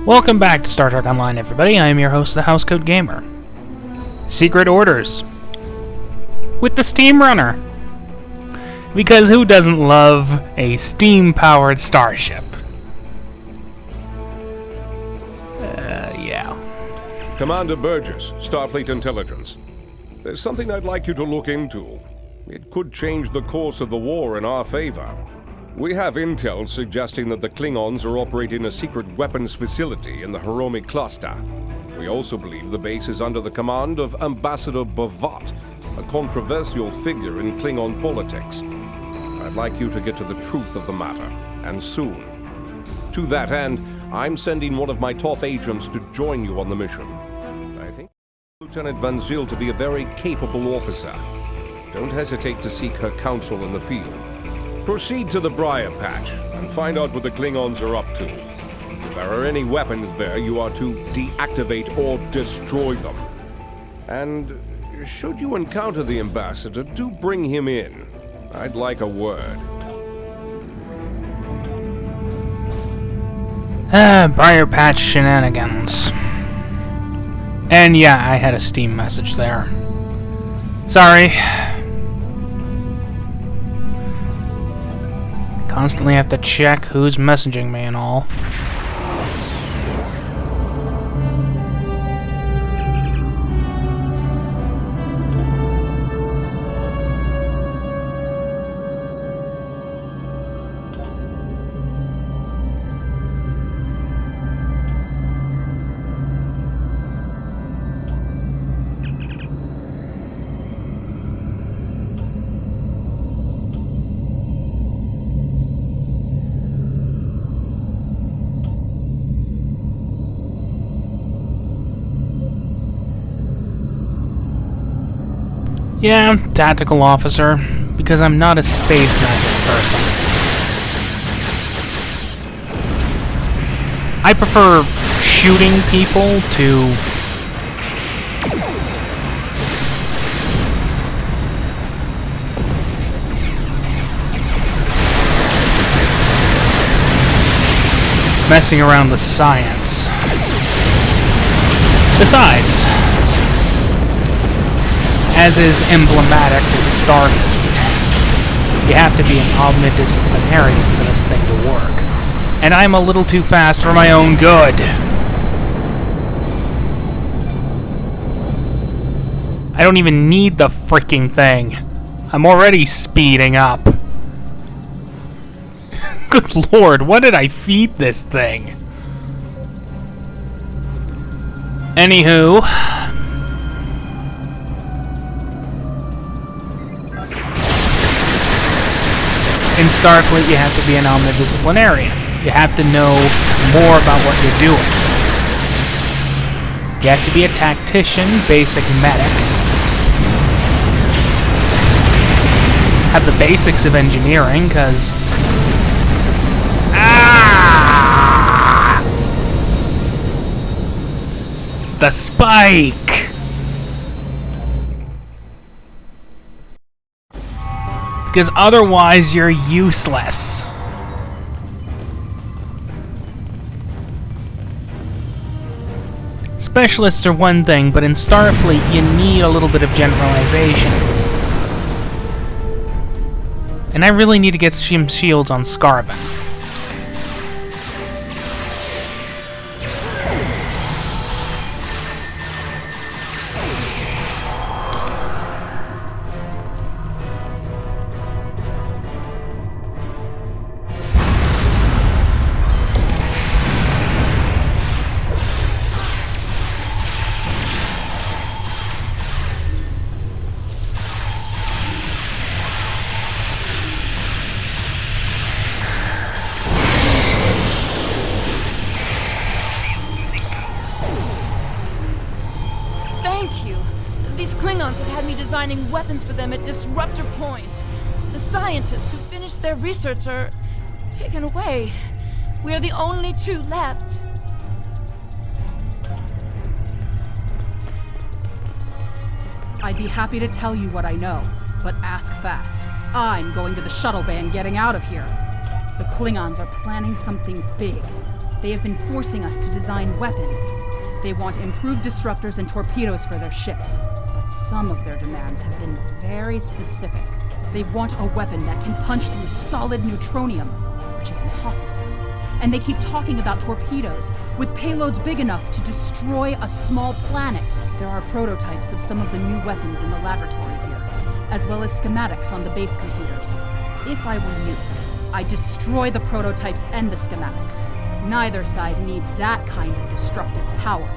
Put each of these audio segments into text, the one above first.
Welcome back to Star Trek Online, everybody. I am your host, the Housecoat Gamer. Secret Orders. With the Steam Runner. Because who doesn't love a steam-powered starship? Yeah. Commander Burgess, Starfleet Intelligence. There's something I'd like you to look into. It could change the course of the war in our favor. We have intel suggesting that the Klingons are operating a secret weapons facility in the Hiromi cluster. We also believe the base is under the command of Ambassador Bavat, a controversial figure in Klingon politics. I'd like you to get to the truth of the matter, and soon. To that end, I'm sending one of my top agents to join you on the mission. I think Lieutenant Van Zyl to be a very capable officer. Don't hesitate to seek her counsel in the field. Proceed to the Briar Patch and find out what the Klingons are up to. If there are any weapons there, you are to deactivate or destroy them. And should you encounter the Ambassador, do bring him in. I'd like a word. Briar Patch shenanigans. And yeah, I had a Steam message there. Sorry. Constantly have to check who's messaging me and all. Yeah, tactical officer, because I'm not a space magic person. I prefer shooting people to messing around with science. Besides, as is emblematic of Starfleet, you have to be an omnidisciplinarian for this thing to work. And I'm a little too fast for my own good. I don't even need the freaking thing. I'm already speeding up. Good lord, what did I feed this thing? Anywho, in Starfleet, you have to be an omnidisciplinarian. You have to know more about what you're doing. You have to be a tactician, basic medic. Have the basics of engineering, because... The spike! Because otherwise you're useless. Specialists are one thing, but in Starfleet you need a little bit of generalization. And I really need to get some shields on Scarban. Designing weapons for them at Disruptor Point. The scientists who finished their research are taken away. We are the only two left. I'd be happy to tell you what I know, but ask fast. I'm going to the shuttle bay and getting out of here. The Klingons are planning something big. They have been forcing us to design weapons. They want improved disruptors and torpedoes for their ships, but some of their demands have been very specific. They want a weapon that can punch through solid neutronium, which is impossible. And they keep talking about torpedoes, with payloads big enough to destroy a small planet. There are prototypes of some of the new weapons in the laboratory here, as well as schematics on the base computers. If I were you, I'd destroy the prototypes and the schematics. Neither side needs that kind of destructive power.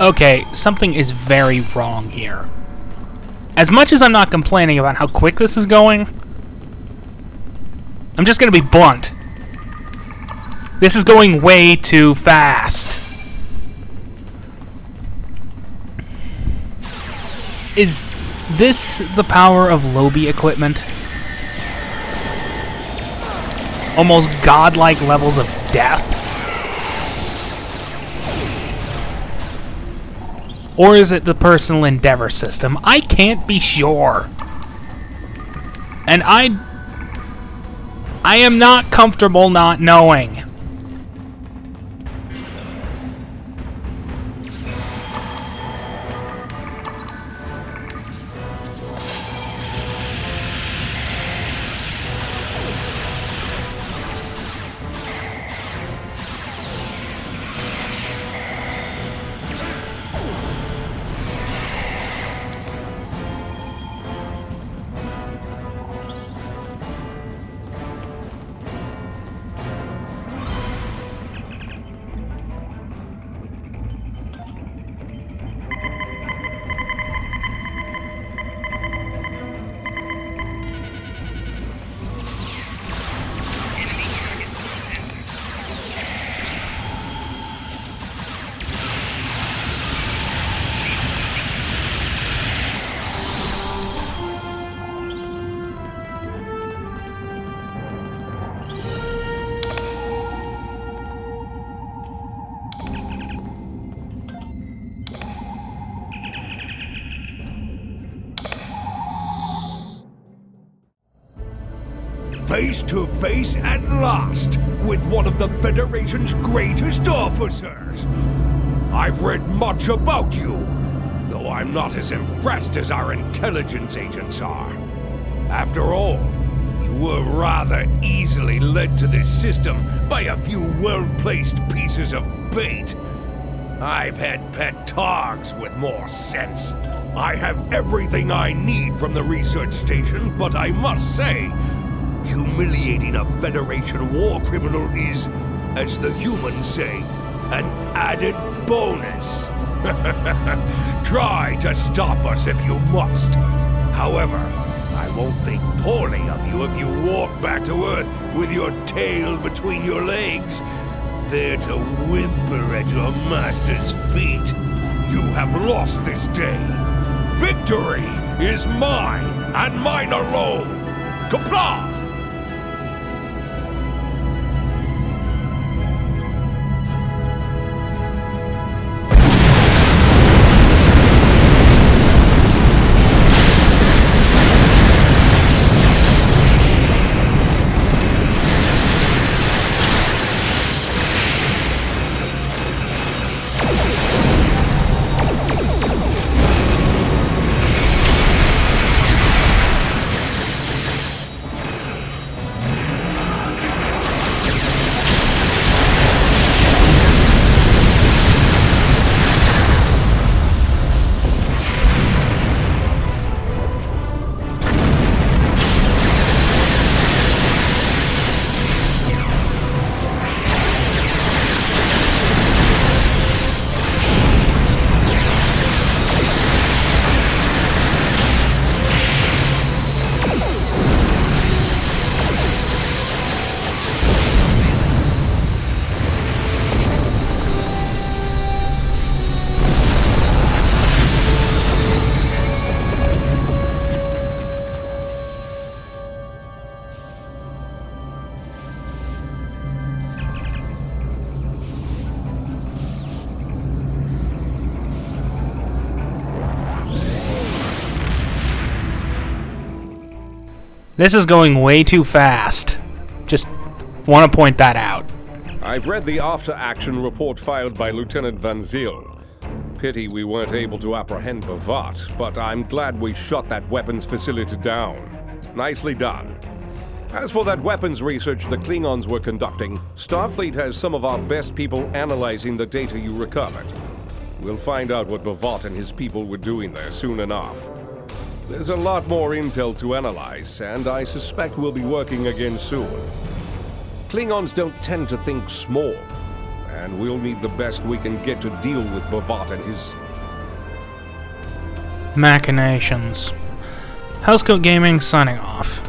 Okay, something is very wrong here. As much as I'm not complaining about how quick this is going, I'm just gonna be blunt. This is going way too fast. Is this the power of Lobi equipment? Almost godlike levels of death? Or is it the personal endeavor system? I can't be sure. And I am not comfortable not knowing. Face to face at last with one of the Federation's greatest officers. I've read much about you, though I'm not as impressed as our intelligence agents are. After all, you were rather easily led to this system by a few well-placed pieces of bait. I've had pet dogs with more sense. I have everything I need from the research station, but I must say, humiliating a Federation war criminal is, as the humans say, an added bonus. Try to stop us if you must. However, I won't think poorly of you if you walk back to Earth with your tail between your legs, there to whimper at your master's feet. You have lost this day. Victory is mine, and mine alone. Comply! This is going way too fast. Just want to point that out. I've read the after-action report filed by Lieutenant Van Zyl. Pity we weren't able to apprehend Bavat, but I'm glad we shot that weapons facility down. Nicely done. As for that weapons research the Klingons were conducting, Starfleet has some of our best people analyzing the data you recovered. We'll find out what Bavat and his people were doing there soon enough. There's a lot more intel to analyze, and I suspect we'll be working again soon. Klingons don't tend to think small, and we'll need the best we can get to deal with Bavat and his machinations. Housecoat Gaming signing off.